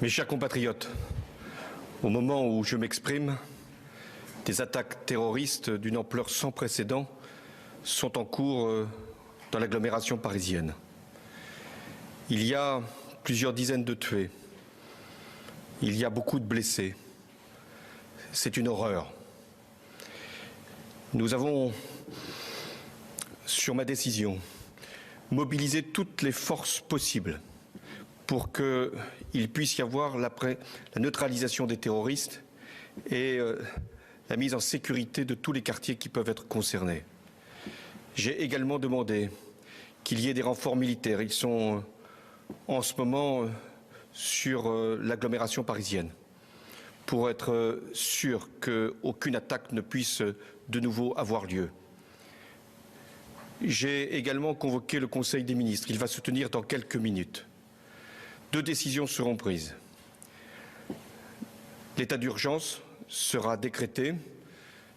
Mes chers compatriotes, au moment où je m'exprime, des attaques terroristes d'une ampleur sans précédent sont en cours dans l'agglomération parisienne. Il y a plusieurs dizaines de tués. Il y a beaucoup de blessés. C'est une horreur. Nous avons, sur ma décision, mobilisé toutes les forces possibles pour qu'il puisse y avoir la neutralisation des terroristes et la mise en sécurité de tous les quartiers qui peuvent être concernés. J'ai également demandé qu'il y ait des renforts militaires. Ils sont en ce moment sur l'agglomération parisienne pour être sûr qu'aucune attaque ne puisse de nouveau avoir lieu. J'ai également convoqué le Conseil des ministres. Il va se tenir dans quelques minutes. 2 décisions seront prises. L'état d'urgence sera décrété,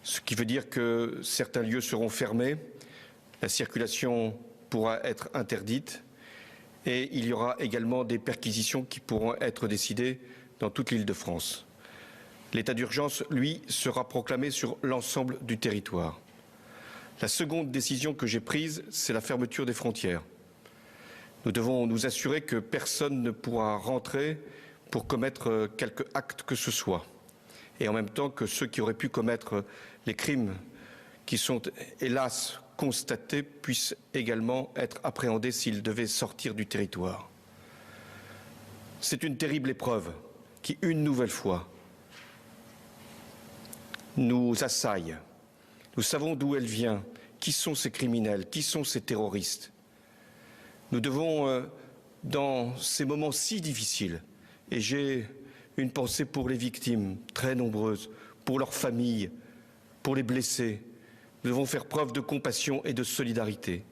ce qui veut dire que certains lieux seront fermés, la circulation pourra être interdite et il y aura également des perquisitions qui pourront être décidées dans toute l'Île-de-France. L'état d'urgence, lui, sera proclamé sur l'ensemble du territoire. La seconde décision que j'ai prise, c'est la fermeture des frontières. Nous devons nous assurer que personne ne pourra rentrer pour commettre quelque acte que ce soit. Et en même temps que ceux qui auraient pu commettre les crimes qui sont hélas constatés puissent également être appréhendés s'ils devaient sortir du territoire. C'est une terrible épreuve qui, une nouvelle fois, nous assaille. Nous savons d'où elle vient, qui sont ces criminels, qui sont ces terroristes. Nous devons, dans ces moments si difficiles, et j'ai une pensée pour les victimes, très nombreuses, pour leurs familles, pour les blessés, nous devons faire preuve de compassion et de solidarité.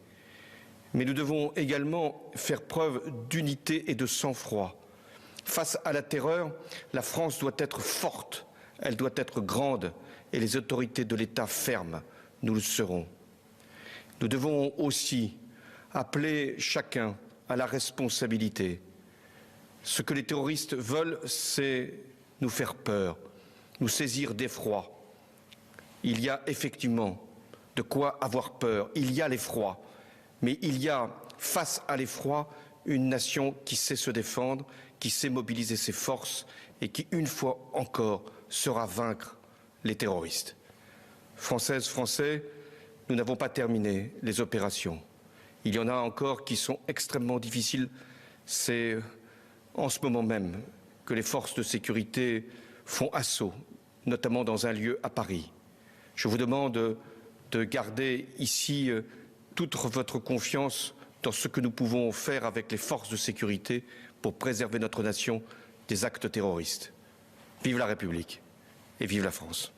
Mais nous devons également faire preuve d'unité et de sang-froid. Face à la terreur, la France doit être forte, elle doit être grande, et les autorités de l'État fermes, nous le serons. Nous devons aussi appeler chacun à la responsabilité. Ce que les terroristes veulent, c'est nous faire peur, nous saisir d'effroi. Il y a effectivement de quoi avoir peur, il y a l'effroi, mais il y a, face à l'effroi, une nation qui sait se défendre, qui sait mobiliser ses forces et qui, une fois encore, saura vaincre les terroristes. Françaises, Français, nous n'avons pas terminé les opérations. Il y en a encore qui sont extrêmement difficiles. C'est en ce moment même que les forces de sécurité font assaut, notamment dans un lieu à Paris. Je vous demande de garder ici toute votre confiance dans ce que nous pouvons faire avec les forces de sécurité pour préserver notre nation des actes terroristes. Vive la République et vive la France.